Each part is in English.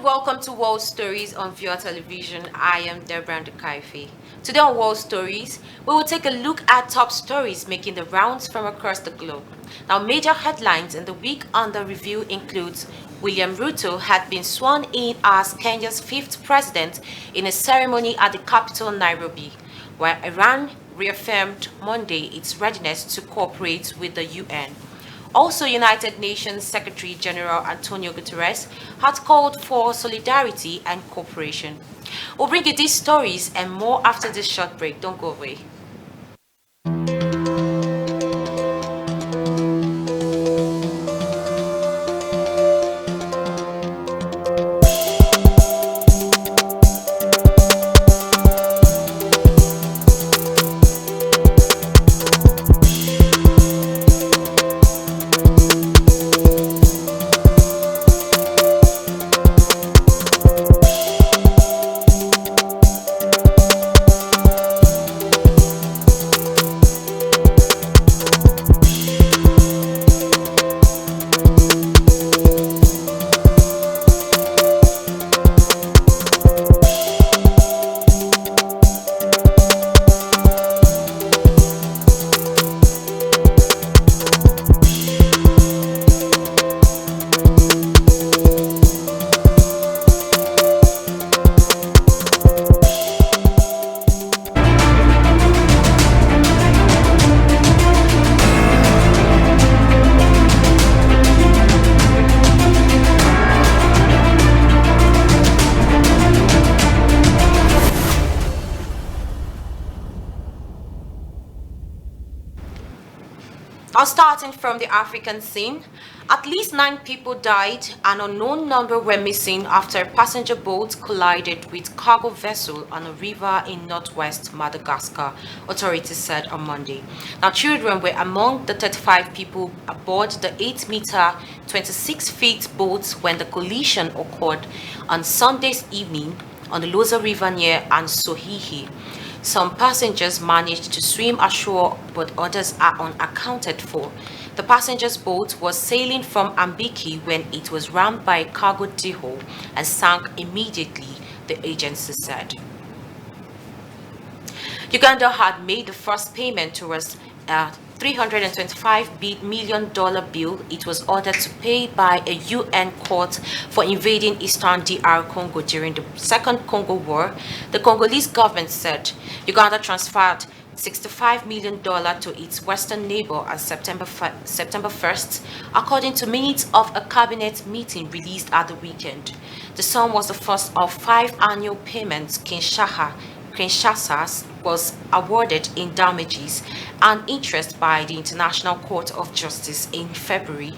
and welcome to World Stories on Viewer Television. I am Deborah Ndukaife. Today on World Stories, we will take a look at top stories making the rounds from across the globe. Now, major headlines in the week under review includes William Ruto had been sworn in as Kenya's fifth president in a ceremony at the capital, Nairobi, while Iran reaffirmed Monday its readiness to cooperate with the UN. Also, United Nations Secretary General Antonio Guterres had called for solidarity and cooperation. We'll bring you these stories and more after this short break. Don't go away. Starting from the African scene, at least 9 people died and an unknown number were missing after a passenger boat collided with cargo vessel on a river in northwest Madagascar, authorities said on Monday. Now, children were among the 35 people aboard the 8-meter, 26-feet boat when the collision occurred on Sunday's evening on the Loza River near Ansohihi. Some passengers managed to swim ashore, but others are unaccounted for. The passengers' boat was sailing from Ambiki when it was rammed by a cargo dinghy and sank immediately, the agency said. Uganda had made the first payment towards a $325 million bill it was ordered to pay by a UN court for invading eastern DR Congo during the Second Congo War, the Congolese government said. Uganda transferred $65 million to its western neighbor on September 1st, according to minutes of a cabinet meeting released at the weekend. The sum was the first of 5 annual payments Kinshasa was awarded in damages and interest by the International Court of Justice in February,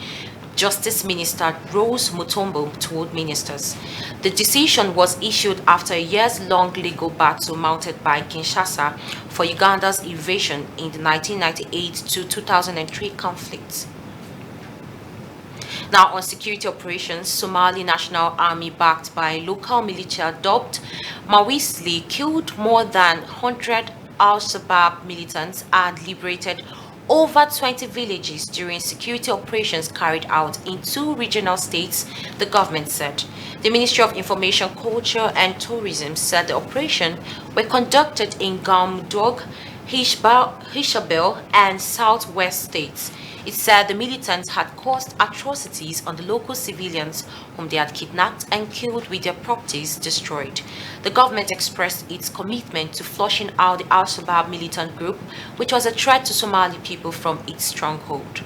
Justice Minister Rose Mutombo told ministers. The decision was issued after a years-long legal battle mounted by Kinshasa for Uganda's invasion in the 1998 to 2003 conflict. Now, on security operations, Somali National Army, backed by local militia dubbed Mawisli, killed more than 100 Al-Shabaab militants and liberated over 20 villages during security operations carried out in 2 regional states, the government said. The Ministry of Information, Culture and Tourism said the operation were conducted in Gamdog, Hishabel and Southwest states. It said the militants had caused atrocities on the local civilians whom they had kidnapped and killed with their properties destroyed. The government expressed its commitment to flushing out the Al-Shabaab militant group, which was a threat to Somali people from its stronghold.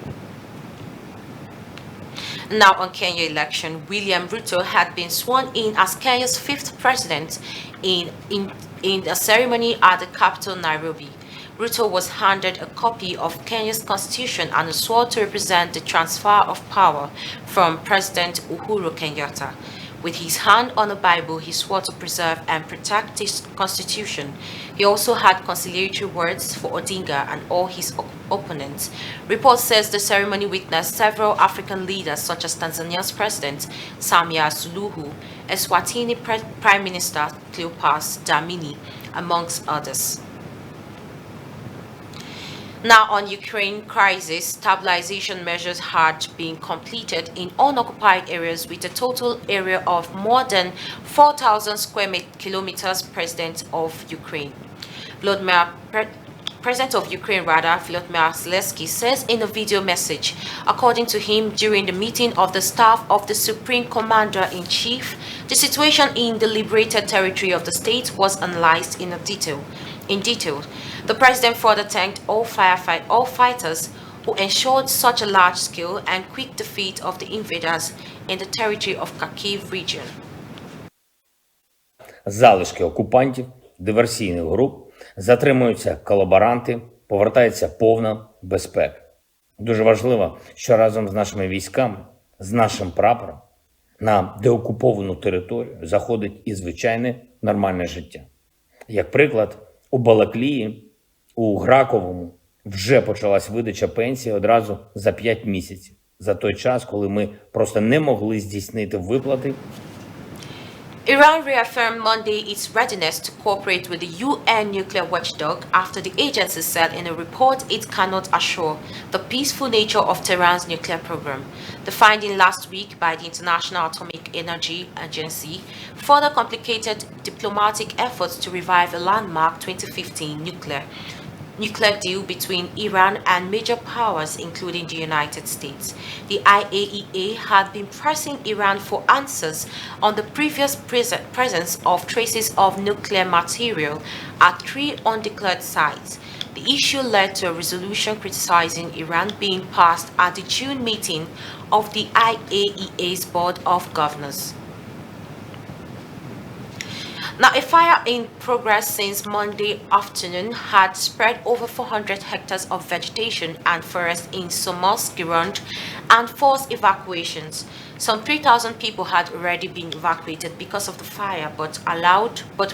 Now, on Kenya election, William Ruto had been sworn in as Kenya's 5th president in a ceremony at the capital, Nairobi. Ruto was handed a copy of Kenya's constitution and swore to represent the transfer of power from President Uhuru Kenyatta. With his hand on the Bible, he swore to preserve and protect this constitution. He also had conciliatory words for Odinga and all his opponents. Report says the ceremony witnessed several African leaders such as Tanzania's President Samia Suluhu, Eswatini Prime Minister Cleopas Dlamini, amongst others. Now on Ukraine crisis, stabilization measures had been completed in unoccupied areas with a total area of more than 4,000 square kilometers. Volodymyr President of Ukraine, Volodymyr Zelensky, says in a video message. According to him, during the meeting of the staff of the Supreme Commander-in-Chief, the situation in the liberated territory of the state was analyzed in detail. The president further thanked all fighters who ensured such a large-scale and quick defeat of the invaders in the territory of Kharkiv region. Залишки окупантів, диверсійних груп, затримуються колаборанти, повертається повна безпека. Дуже важливо, що разом з нашими військами, з нашим прапором на деокуповану територію заходить і звичайне нормальне життя. Як приклад, у Балаклії, у Граковому вже почалась видача пенсії одразу за 5 місяців. За той час, коли ми просто не могли здійснити виплати. Iran reaffirmed Monday its readiness to cooperate with the UN nuclear watchdog after the agency said in a report it cannot assure the peaceful nature of Tehran's nuclear program. The finding last week by the International Atomic Energy Agency further complicated diplomatic efforts to revive a landmark 2015 nuclear deal between Iran and major powers, including the United States. The IAEA had been pressing Iran for answers on the previous presence of traces of nuclear material at 3 undeclared sites. The issue led to a resolution criticizing Iran being passed at the June meeting of the IAEA's Board of Governors. Now, a fire in progress since Monday afternoon had spread over 400 hectares of vegetation and forest in Somosk, Gironde, and forced evacuations. Some 3,000 people had already been evacuated because of the fire, but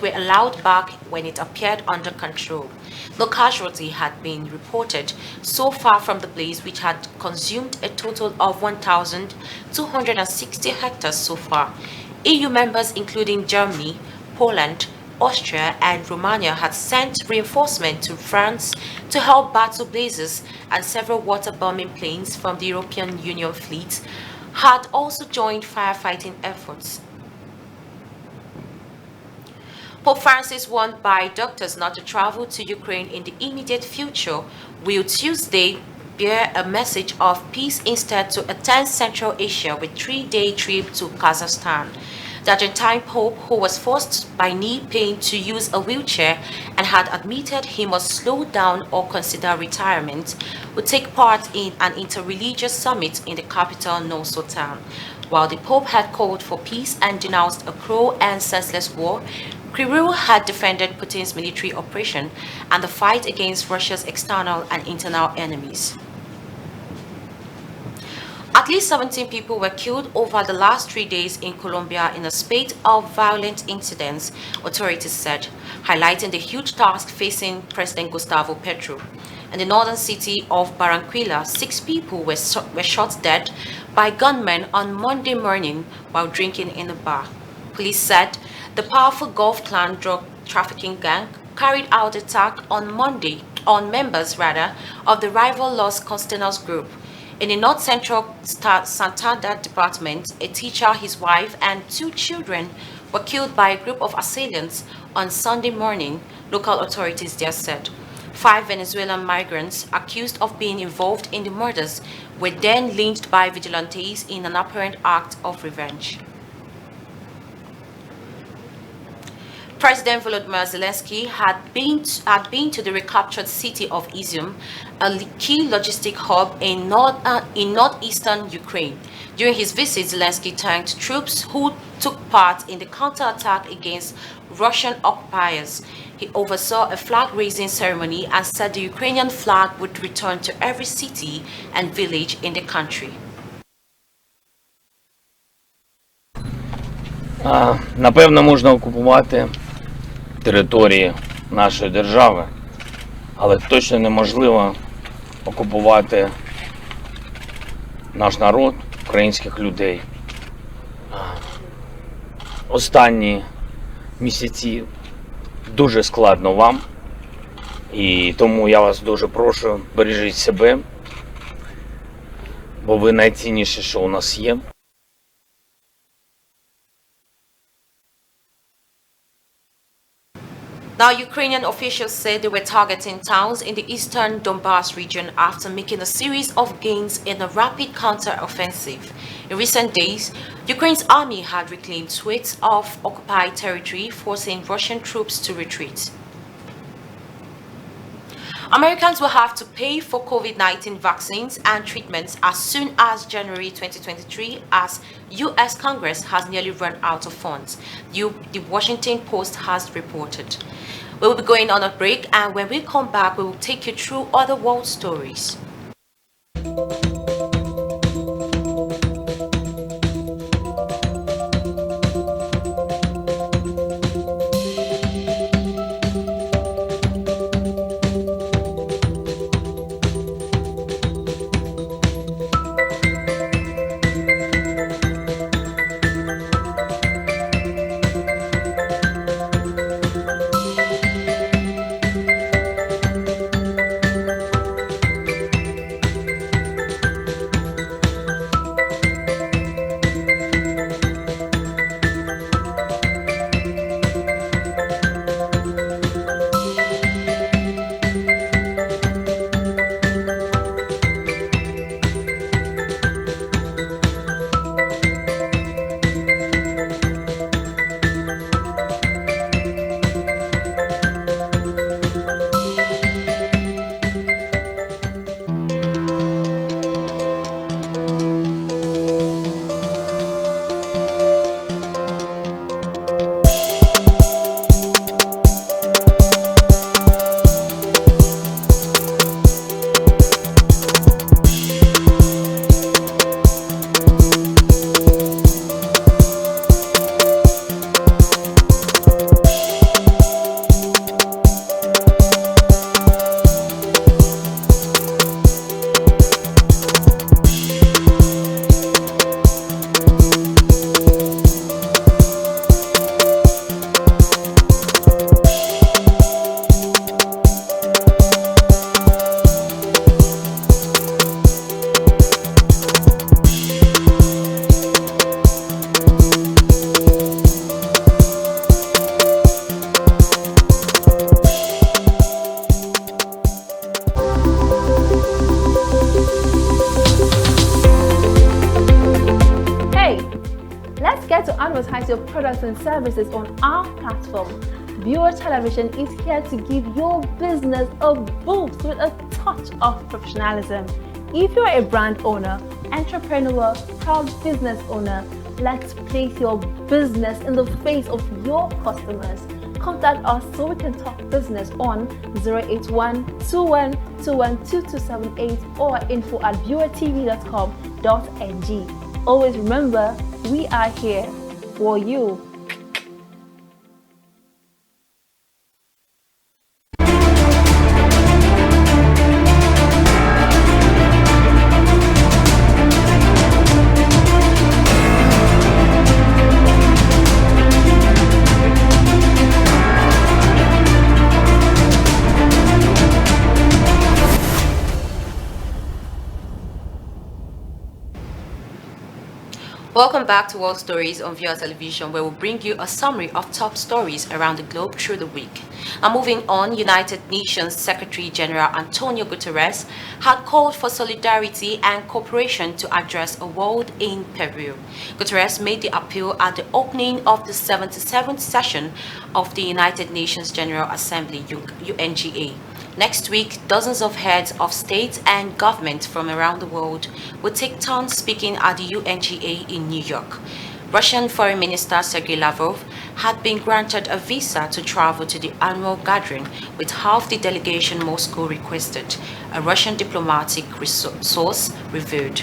were allowed back when it appeared under control. No casualty had been reported so far from the blaze, which had consumed a total of 1,260 hectares so far. EU members, including Germany, Poland, Austria, and Romania had sent reinforcement to France to help battle blazes, and several water-bombing planes from the European Union fleet had also joined firefighting efforts. Pope Francis, warned by doctors not to travel to Ukraine in the immediate future, will Tuesday bear a message of peace instead to attend Central Asia with 3-day trip to Kazakhstan. The Argentine Pope, who was forced by knee pain to use a wheelchair and had admitted he must slow down or consider retirement, would take part in an interreligious summit in the capital, Warsaw town. While the Pope had called for peace and denounced a cruel and senseless war, Kirill had defended Putin's military operation and the fight against Russia's external and internal enemies. At least 17 people were killed over the last 3 days in Colombia in a spate of violent incidents, authorities said, highlighting the huge task facing President Gustavo Petro. In the northern city of Barranquilla, 6 people were shot dead by gunmen on Monday morning while drinking in a bar. Police said the powerful Gulf Clan drug trafficking gang carried out attack on members of the rival Los Costeños group. In the north-central Santander department, a teacher, his wife, and 2 children were killed by a group of assailants on Sunday morning, local authorities there said. 5 Venezuelan migrants accused of being involved in the murders were then lynched by vigilantes in an apparent act of revenge. President Volodymyr Zelensky had been to the recaptured city of Izium, a key logistic hub in northeastern Ukraine. During his visit, Zelensky thanked troops who took part in the counterattack against Russian occupiers. He oversaw a flag-raising ceremony and said the Ukrainian flag would return to every city and village in the country. Напевно, можна окупувати території нашої держави, але точно неможливо окупувати наш народ, українських людей. Останні місяці дуже складно вам, І тому я вас дуже прошу, бережіть себе, бо ви найцінніше, що у нас є. Now, Ukrainian officials said they were targeting towns in the eastern Donbas region after making a series of gains in a rapid counter-offensive. In recent days, Ukraine's army had reclaimed swathes of occupied territory, forcing Russian troops to retreat. Americans will have to pay for COVID-19 vaccines and treatments as soon as January 2023 as U.S. Congress has nearly run out of funds, the Washington Post has reported. We will be going on a break, and when we come back, we will take you through other world stories. Get to advertise your products and services on our platform. Viewer Television is here to give your business a boost with a touch of professionalism. If you're a brand owner, entrepreneur, proud business owner, let's place your business in the face of your customers. Contact us so we can talk business on 081 2278 or info@viewertv.com.ng. Always remember, we are here for you. Welcome back to World Stories on Viewer Television, where we'll bring you a summary of top stories around the globe through the week. And moving on, United Nations Secretary General Antonio Guterres had called for solidarity and cooperation to address a world in peril. Guterres made the appeal at the opening of the 77th session of the United Nations General Assembly, UNGA. Next week, dozens of heads of state and government from around the world will take turns speaking at the UNGA in New York. Russian Foreign Minister Sergei Lavrov had been granted a visa to travel to the annual gathering with half the delegation Moscow requested, a Russian diplomatic source revealed.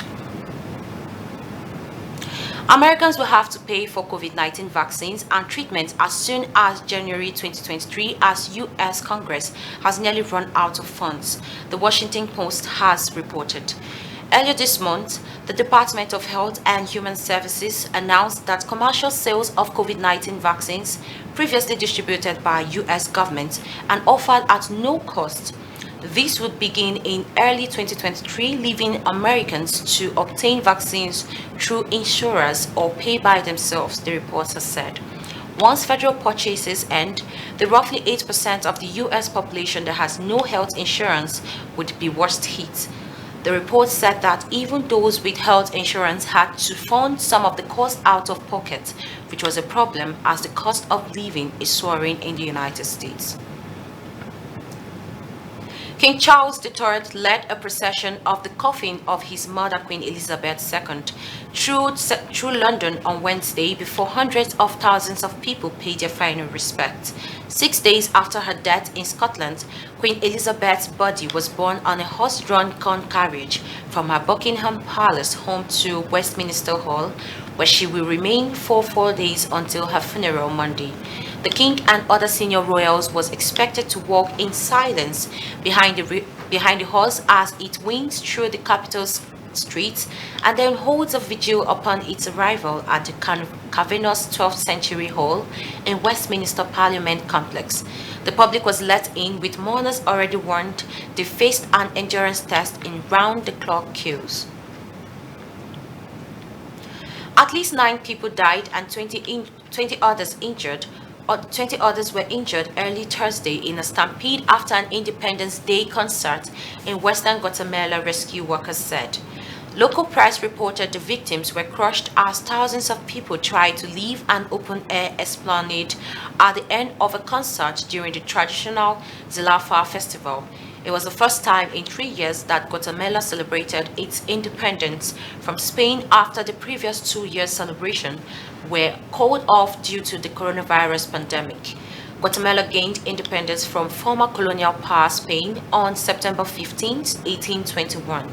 Americans will have to pay for COVID-19 vaccines and treatments as soon as January 2023 as U.S. Congress has nearly run out of funds, the Washington Post has reported. Earlier this month, the Department of Health and Human Services announced that commercial sales of COVID-19 vaccines previously distributed by US government and offered at no cost. This would begin in early 2023, leaving Americans to obtain vaccines through insurers or pay by themselves, the report has said. Once federal purchases end, the roughly 8% of the US population that has no health insurance would be worst hit. The report said that even those with health insurance had to fund some of the cost out of pocket, which was a problem as the cost of living is soaring in the United States. King Charles III led a procession of the coffin of his mother, Queen Elizabeth II, through London on Wednesday before hundreds of thousands of people paid their final respects. 6 days after her death in Scotland, Queen Elizabeth's body was borne on a horse-drawn carriage from her Buckingham Palace home to Westminster Hall, where she will remain for 4 days until her funeral Monday. The king and other senior royals was expected to walk in silence behind the horse as it wings through the capital's streets and then holds a vigil upon its arrival at the cavernous 12th century hall in Westminster Parliament complex. The public was let in with mourners already warned they faced an endurance test in round-the-clock queues. At least 9 people died and 20 others injured. 20 others were injured early Thursday in a stampede after an Independence Day concert in Western Guatemala, rescue workers said. Local press reported the victims were crushed as thousands of people tried to leave an open-air esplanade at the end of a concert during the traditional Zilafar festival. It was the first time in 3 years that Guatemala celebrated its independence from Spain after the previous 2 years' celebration were called off due to the coronavirus pandemic. Guatemala gained independence from former colonial power Spain on September 15, 1821.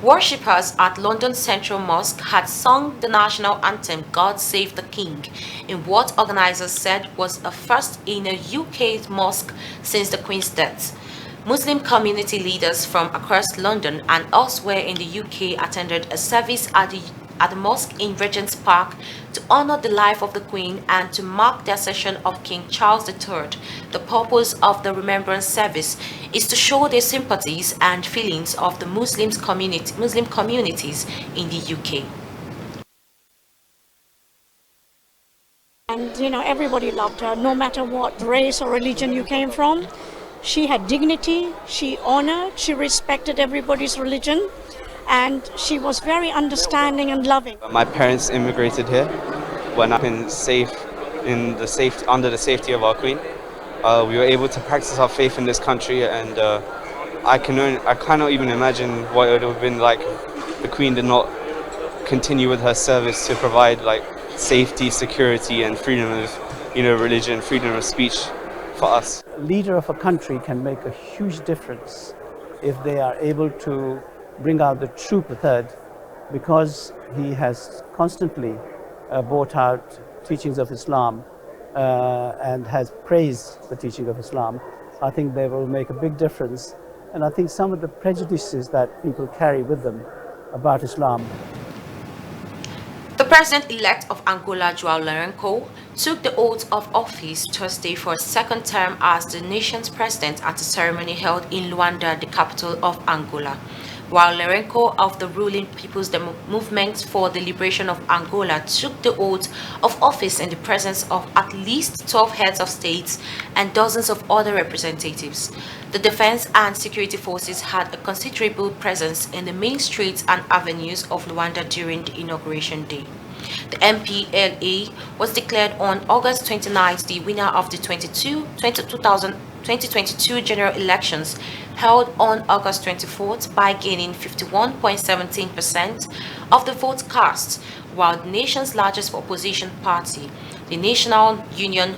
Worshippers at London Central Mosque had sung the national anthem God Save the King in what organizers said was a first in a UK mosque since the Queen's death. Muslim community leaders from across London and elsewhere in the UK attended a service at the mosque in Regent's Park to honor the life of the Queen and to mark the accession of King Charles III. The purpose of the remembrance service is to show their sympathies and feelings of the Muslim communities in the UK. And everybody loved her, no matter what race or religion you came from. She had dignity, she honored, she respected everybody's religion, and she was very understanding and loving. My parents immigrated here when I've been safe under the safety of our Queen. We were able to practice our faith in this country, and I cannot even imagine what it would have been like if the Queen did not continue with her service to provide safety, security, and freedom of religion, freedom of speech for us. Leader of a country can make a huge difference if they are able to bring out the true Prophet, because he has constantly brought out teachings of Islam and has praised the teaching of Islam. I think they will make a big difference, and I think some of the prejudices that people carry with them about Islam. The president-elect of Angola, João Lourenço, took the oath of office Thursday for a second term as the nation's president at a ceremony held in Luanda, the capital of Angola. While Lourenço of the ruling People's Movement for the Liberation of Angola took the oath of office in the presence of at least 12 heads of states and dozens of other representatives. The defense and security forces had a considerable presence in the main streets and avenues of Luanda during the inauguration day. The MPLA was declared on August 29th the winner of the 2022 general elections held on August 24th by gaining 51.17% of the votes cast, while the nation's largest opposition party, the National Union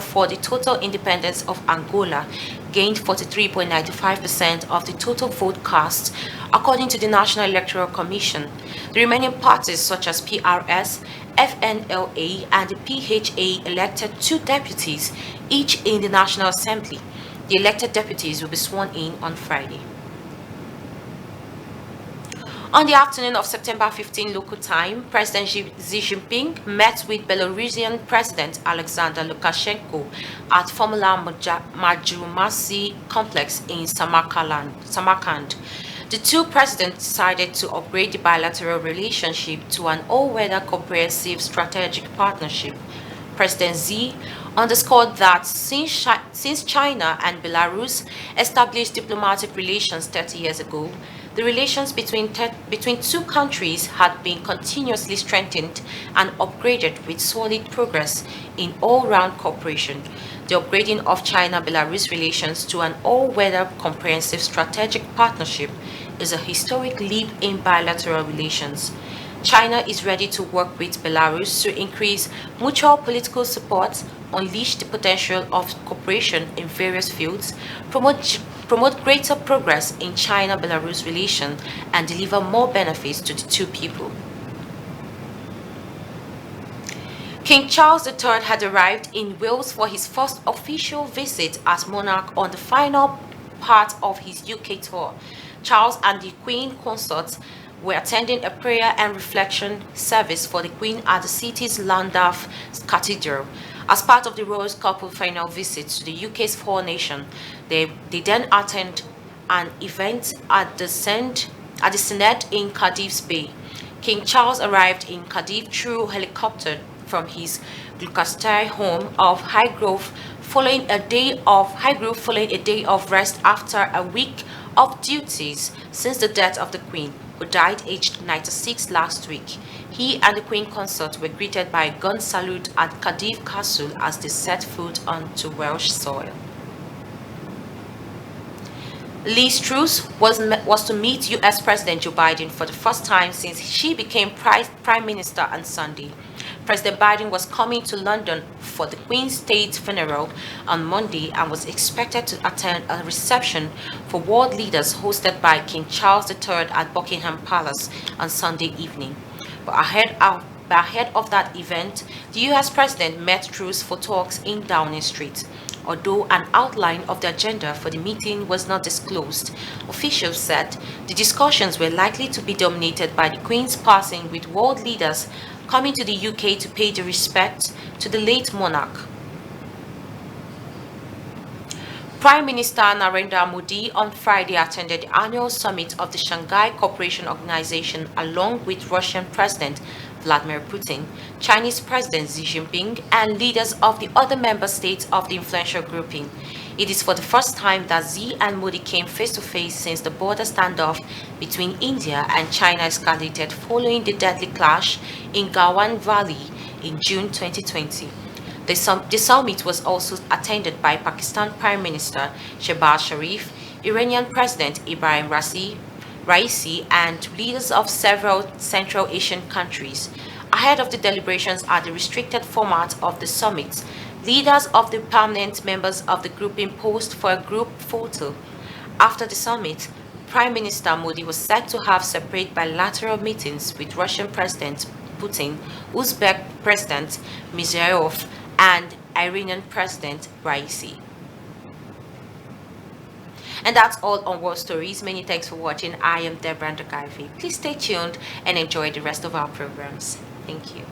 for the Total Independence of Angola, gained 43.95% of the total vote cast, according to the National Electoral Commission. The remaining parties, such as PRS, FNLA, and the PHA, elected 2 deputies, each in the National Assembly. The elected deputies will be sworn in on Friday. On the afternoon of September 15 local time, President Xi Jinping met with Belarusian President Alexander Lukashenko at Formula Majumasi complex in Samarkand. The two presidents decided to upgrade the bilateral relationship to an all-weather comprehensive strategic partnership. President Xi underscored that since China and Belarus established diplomatic relations 30 years ago, the relations between two countries had been continuously strengthened and upgraded with solid progress in all-round cooperation. The upgrading of China-Belarus relations to an all-weather comprehensive strategic partnership is a historic leap in bilateral relations. China is ready to work with Belarus to increase mutual political support, unleash the potential of cooperation in various fields, promote greater progress in China-Belarus relations, and deliver more benefits to the two people. King Charles III had arrived in Wales for his first official visit as monarch on the final part of his UK tour. Charles and the Queen Consort were attending a prayer and reflection service for the Queen at the city's Llandaff Cathedral. As part of the royal couple final visit to the UK's Four Nations, they then attend an event at the Senedd in Cardiff's Bay. King Charles arrived in Cardiff through helicopter from his Gloucestershire home of Highgrove following a day of rest after a week of duties since the death of the Queen, who died aged 96 last week. He and the Queen Consort were greeted by a gun salute at Cardiff Castle as they set foot onto Welsh soil. Liz Truss was to meet U.S. President Joe Biden for the first time since she became Prime Minister on Sunday. President Biden was coming to London for the Queen's state funeral on Monday and was expected to attend a reception for world leaders hosted by King Charles III at Buckingham Palace on Sunday evening. But ahead of that event, the U.S. President met Truss for talks in Downing Street. Although an outline of the agenda for the meeting was not disclosed, officials said the discussions were likely to be dominated by the Queen's passing, with world leaders coming to the UK to pay their respects to the late monarch. Prime Minister Narendra Modi on Friday attended the annual summit of the Shanghai Cooperation Organization along with Russian President Vladimir Putin, Chinese President Xi Jinping, and leaders of the other member states of the influential grouping. It is for the first time that Xi and Modi came face-to-face since the border standoff between India and China escalated following the deadly clash in Gawan Valley in June 2020. The summit was also attended by Pakistan Prime Minister Shehbaz Sharif, Iranian President Ibrahim Raisi, and leaders of several Central Asian countries. Ahead of the deliberations at the restricted format of the summit, leaders of the permanent members of the grouping posed for a group photo. After the summit, Prime Minister Modi was said to have separate bilateral meetings with Russian President Putin, Uzbek President Mirziyoyev, and Iranian President Raisi. And that's all on World Stories. Many thanks for watching. I am Deborah Ndogaivi. Please stay tuned and enjoy the rest of our programs. Thank you.